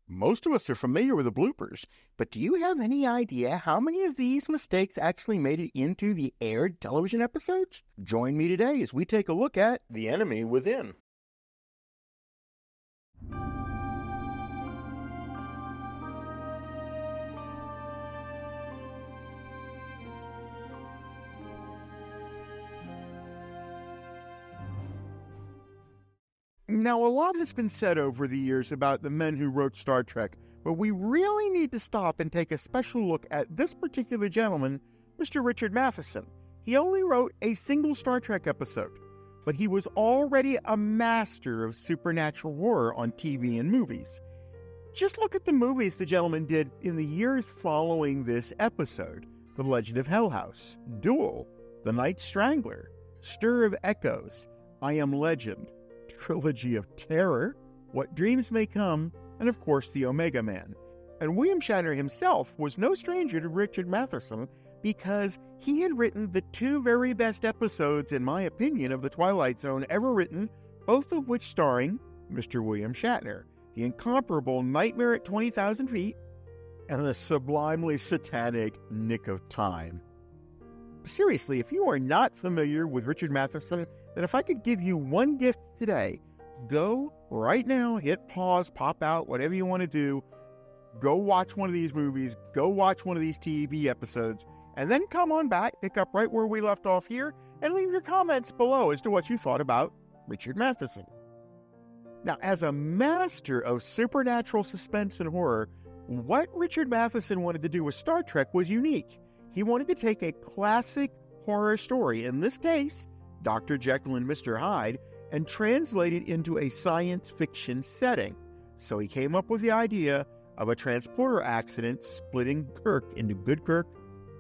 Most of us are familiar with the bloopers, but do you have any idea how many of these mistakes actually made it into the aired television episodes? Join me today as we take a look at The Enemy Within. Now, a lot has been said over the years about the men who wrote Star Trek, but we really need to stop and take a special look at this particular gentleman, Mr. Richard Matheson. He only wrote a single Star Trek episode, but he was already a master of supernatural horror on TV and movies. Just look at the movies the gentleman did in the years following this episode: The Legend of Hell House, Duel, The Night Strangler, Stir of Echoes, I Am Legend, Trilogy of Terror, What Dreams May Come, and of course The Omega Man. And William Shatner himself was no stranger to Richard Matheson because he had written the two very best episodes, in my opinion, of The Twilight Zone ever written, both of which starring Mr. William Shatner: the incomparable Nightmare at 20,000 Feet and the sublimely satanic Nick of Time. Seriously, if you are not familiar with Richard Matheson, then if I could give you one gift today, go right now, hit pause, pop out, whatever you want to do, go watch one of these movies, go watch one of these TV episodes, and then come on back, pick up right where we left off here, and leave your comments below as to what you thought about Richard Matheson. Now, as a master of supernatural suspense and horror, what Richard Matheson wanted to do with Star Trek was unique. He wanted to take a classic horror story, in this case, Dr. Jekyll and Mr. Hyde, and translate it into a science fiction setting. So he came up with the idea of a transporter accident splitting Kirk into good Kirk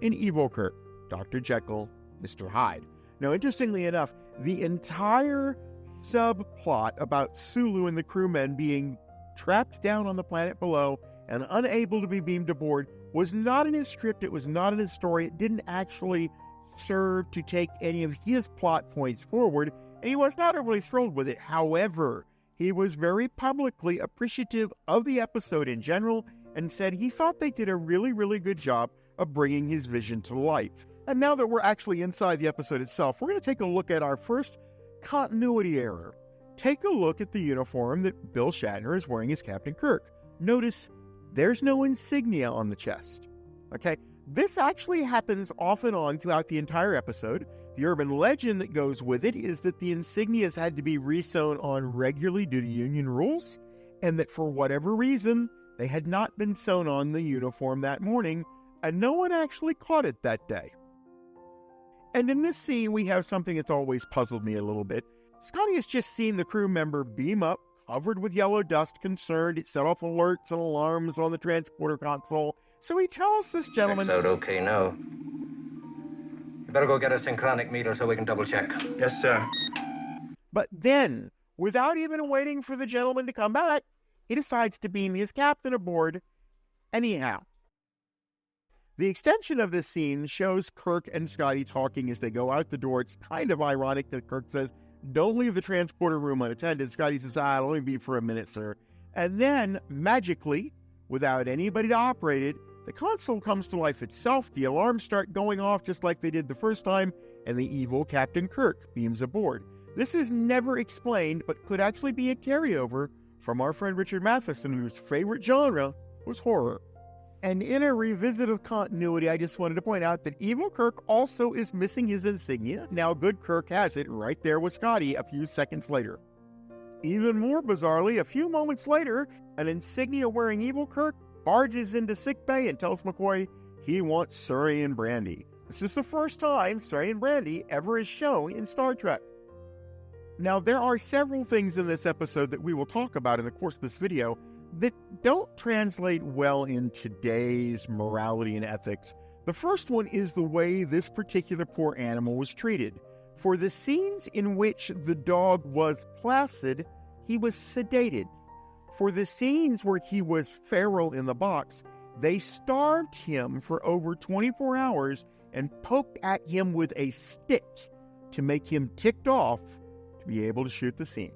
and evil Kirk, Dr. Jekyll, Mr. Hyde. Now, interestingly enough, the entire subplot about Sulu and the crewmen being trapped down on the planet below and unable to be beamed aboard was not in his script, it was not in his story, it didn't actually serve to take any of his plot points forward, and he was not overly thrilled with it. However, he was very publicly appreciative of the episode in general and said he thought they did a really, really good job of bringing his vision to life. And now that we're actually inside the episode itself, we're going to take a look at our first continuity error. Take a look at the uniform that Bill Shatner is wearing as Captain Kirk. Notice there's no insignia on the chest. Okay? This actually happens off and on throughout the entire episode. The urban legend that goes with it is that the insignias had to be resewn on regularly due to union rules, and that for whatever reason, they had not been sewn on the uniform that morning, and no one actually caught it that day. And in this scene, we have something that's always puzzled me a little bit. Scotty has just seen the crew member beam up, covered with yellow dust, concerned. It set off alerts and alarms on the transporter console. So he tells this gentleman... Checks out okay now. You better go get a synchronic meter so we can double check. Yes, sir. But then, without even waiting for the gentleman to come back, he decides to beam his captain aboard anyhow. The extension of this scene shows Kirk and Scotty talking as they go out the door. It's kind of ironic that Kirk says, "Don't leave the transporter room unattended." Scotty says, "It'll only be for a minute, sir." And then, magically, without anybody to operate it, the console comes to life itself, the alarms start going off just like they did the first time, and the evil Captain Kirk beams aboard. This is never explained, but could actually be a carryover from our friend Richard Matheson, whose favorite genre was horror. And in a revisit of continuity, I just wanted to point out that evil Kirk also is missing his insignia. Now good Kirk has it right there with Scotty a few seconds later. Even more bizarrely, a few moments later, an insignia-wearing evil Kirk barges into sickbay and tells McCoy he wants Surrey and Brandy. This is the first time Surrey and Brandy ever is shown in Star Trek. Now, there are several things in this episode that we will talk about in the course of this video that don't translate well in today's morality and ethics. The first one is the way this particular poor animal was treated. For the scenes in which the dog was placid, he was sedated. For the scenes where he was feral in the box, they starved him for over 24 hours and poked at him with a stick to make him ticked off to be able to shoot the scene.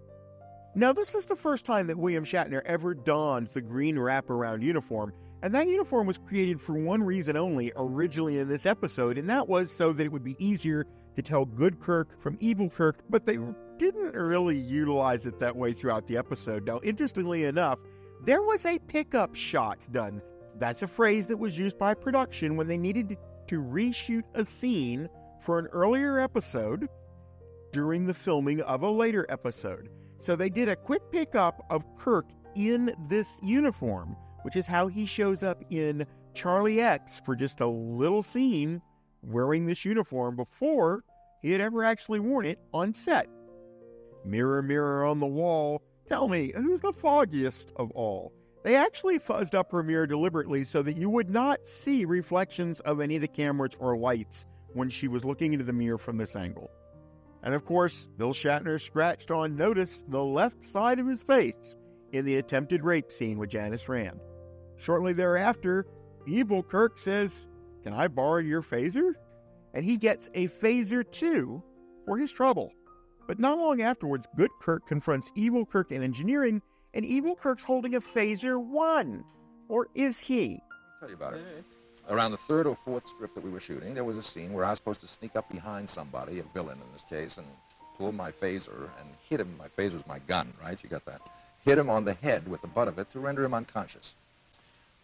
Now, this is the first time that William Shatner ever donned the green wraparound uniform, and that uniform was created for one reason only originally in this episode, and that was so that it would be easier to tell good Kirk from evil Kirk, but they didn't really utilize it that way throughout the episode. Now, interestingly enough, there was a pickup shot done. That's a phrase that was used by production when they needed to reshoot a scene for an earlier episode during the filming of a later episode. So they did a quick pickup of Kirk in this uniform, which is how he shows up in Charlie X for just a little scene wearing this uniform before he had ever actually worn it on set. Mirror, mirror on the wall, tell me, who's the foggiest of all? They actually fuzzed up her mirror deliberately so that you would not see reflections of any of the cameras or lights when she was looking into the mirror from this angle. And of course, Bill Shatner scratched on notice the left side of his face in the attempted rape scene with Janice Rand. Shortly thereafter, evil Kirk says, "Can I borrow your phaser?" And he gets a phaser too for his trouble. But not long afterwards, good Kirk confronts evil Kirk in engineering, and evil Kirk's holding a phaser 1. Or is he? I'll tell you about it. Around the third or fourth script that we were shooting, there was a scene where I was supposed to sneak up behind somebody, a villain in this case, and pull my phaser and hit him. My phaser was my gun, right? You got that? Hit him on the head with the butt of it to render him unconscious.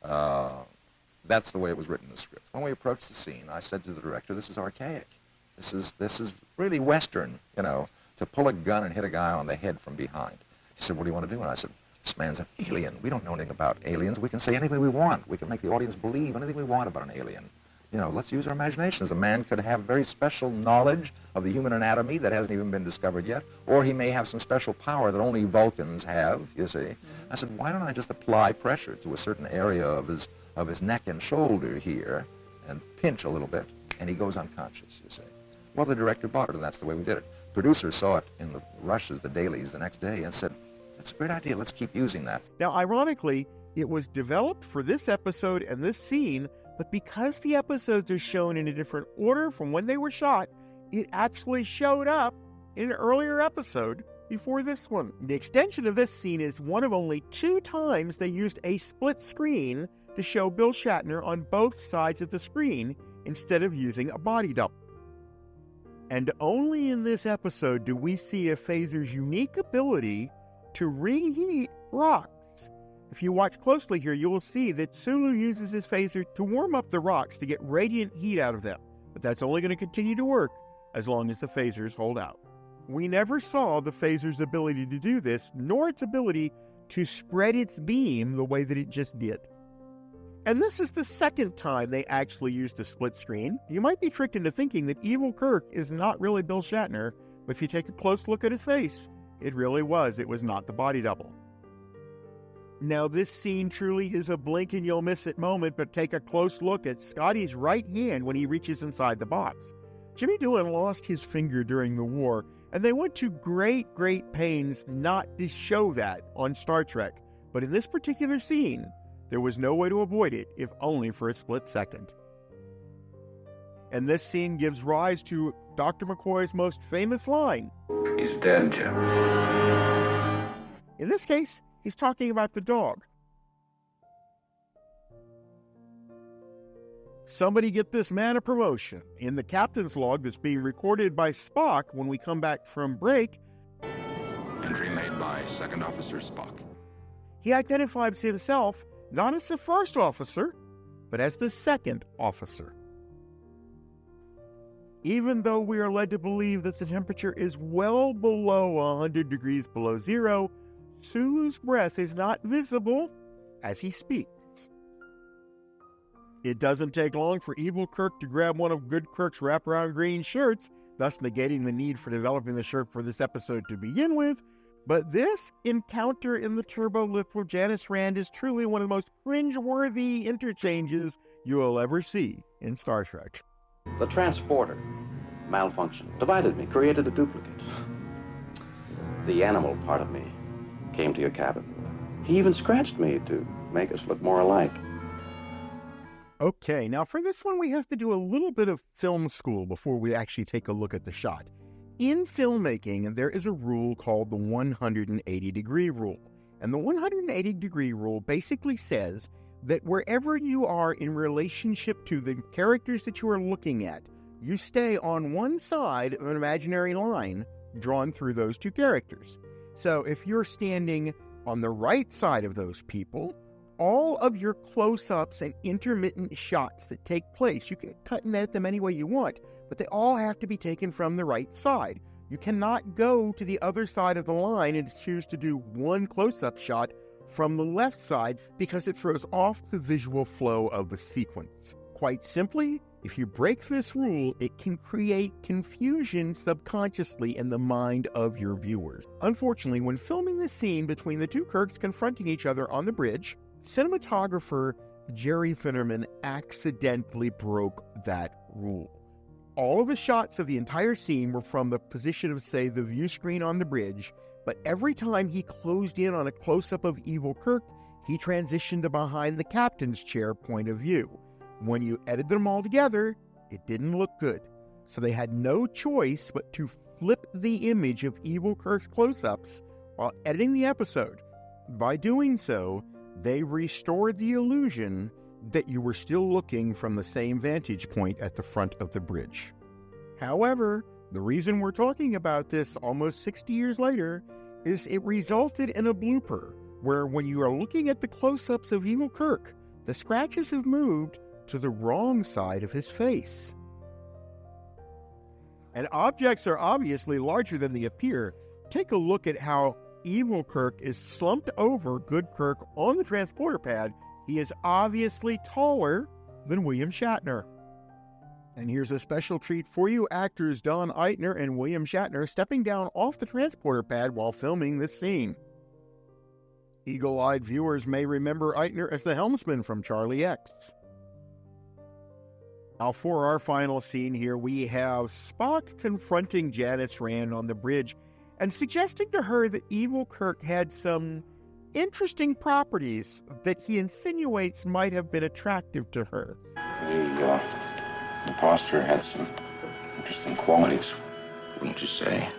That's the way it was written in the script. When we approached the scene, I said to the director, "This is archaic. This is really Western, you know, to pull a gun and hit a guy on the head from behind." He said, "What do you want to do?" And I said, "This man's an alien. We don't know anything about aliens. We can say anything we want. We can make the audience believe anything we want about an alien. You know, let's use our imaginations. A man could have very special knowledge of the human anatomy that hasn't even been discovered yet, or he may have some special power that only Vulcans have, you see." I said, "Why don't I just apply pressure to a certain area of his neck and shoulder here and pinch a little bit, and he goes unconscious, you see." Well, the director bought it, and that's the way we did it. Producers saw it in the rushes, the dailies, the next day, and said, "That's a great idea. Let's keep using that." Now, ironically, it was developed for this episode and this scene, but because the episodes are shown in a different order from when they were shot, it actually showed up in an earlier episode before this one. The extension of this scene is one of only 2 times they used a split screen to show Bill Shatner on both sides of the screen instead of using a body double. And only in this episode do we see a phaser's unique ability to reheat rocks. If you watch closely here, you will see that Sulu uses his phaser to warm up the rocks to get radiant heat out of them. But that's only going to continue to work as long as the phasers hold out. We never saw the phaser's ability to do this, nor its ability to spread its beam the way that it just did. And this is the second time they actually used a split screen. You might be tricked into thinking that evil Kirk is not really Bill Shatner, but if you take a close look at his face, it really was. It was not the body double. Now, this scene truly is a blink and you'll miss it moment, but take a close look at Scotty's right hand when he reaches inside the box. Jimmy Doohan lost his finger during the war, and they went to great pains not to show that on Star Trek. But in this particular scene, there was no way to avoid it, if only for a split second. And this scene gives rise to Dr. McCoy's most famous line. "He's dead, Jim." In this case, he's talking about the dog. Somebody get this man a promotion. In the captain's log that's being recorded by Spock when we come back from break, Entry made by Second Officer Spock. he identifies himself not as the first officer, but as the second officer. Even though we are led to believe that the temperature is well below 100 degrees below zero, Sulu's breath is not visible as he speaks. It doesn't take long for evil Kirk to grab one of good Kirk's wraparound green shirts, thus negating the need for developing the shirt for this episode to begin with. But this encounter in the turbo lift with Janice Rand is truly one of the most cringe-worthy interchanges you will ever see in Star Trek. The transporter malfunctioned, divided me, created a duplicate. The animal part of me came to your cabin. He even scratched me to make us look more alike. Okay, now for this one we have to do a little bit of film school before we actually take a look at the shot. In filmmaking, there is a rule called the 180-degree rule. And the 180-degree rule basically says that wherever you are in relationship to the characters that you are looking at, you stay on one side of an imaginary line drawn through those two characters. So if you're standing on the right side of those people, all of your close-ups and intermittent shots that take place, you can cut and edit them any way you want, but they all have to be taken from the right side. You cannot go to the other side of the line and choose to do one close-up shot from the left side because it throws off the visual flow of the sequence. Quite simply, if you break this rule, it can create confusion subconsciously in the mind of your viewers. Unfortunately, when filming the scene between the two Kirks confronting each other on the bridge, cinematographer Jerry Finnerman accidentally broke that rule. All of the shots of the entire scene were from the position of, say, the view screen on the bridge, but every time he closed in on a close-up of Evil Kirk, he transitioned to behind the captain's chair point of view. When you edited them all together, it didn't look good. So they had no choice but to flip the image of Evil Kirk's close-ups while editing the episode. By doing so, they restored the illusion that you were still looking from the same vantage point at the front of the bridge. However, the reason we're talking about this almost 60 years later is it resulted in a blooper where when you are looking at the close-ups of Evil Kirk, the scratches have moved to the wrong side of his face. And objects are obviously larger than they appear. Take a look at how Evil Kirk is slumped over Good Kirk on the transporter pad. He is obviously taller than William Shatner. And here's a special treat for you. Actors Don Eitner and William Shatner stepping down off the transporter pad while filming this scene. Eagle-eyed viewers may remember Eitner as the helmsman from Charlie X. Now for our final scene here, we have Spock confronting Janice Rand on the bridge and suggesting to her that Evil Kirk had some interesting properties that he insinuates might have been attractive to her. The imposter had some interesting qualities, wouldn't you say?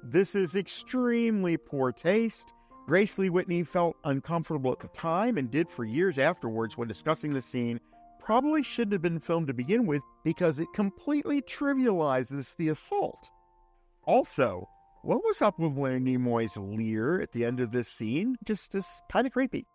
This is extremely poor taste. Grace Lee Whitney felt uncomfortable at the time and did for years afterwards when discussing the scene. Probably shouldn't have been filmed to begin with because it completely trivializes the assault. Also, what was up with Leonard Nimoy's leer at the end of this scene? Just kind of creepy.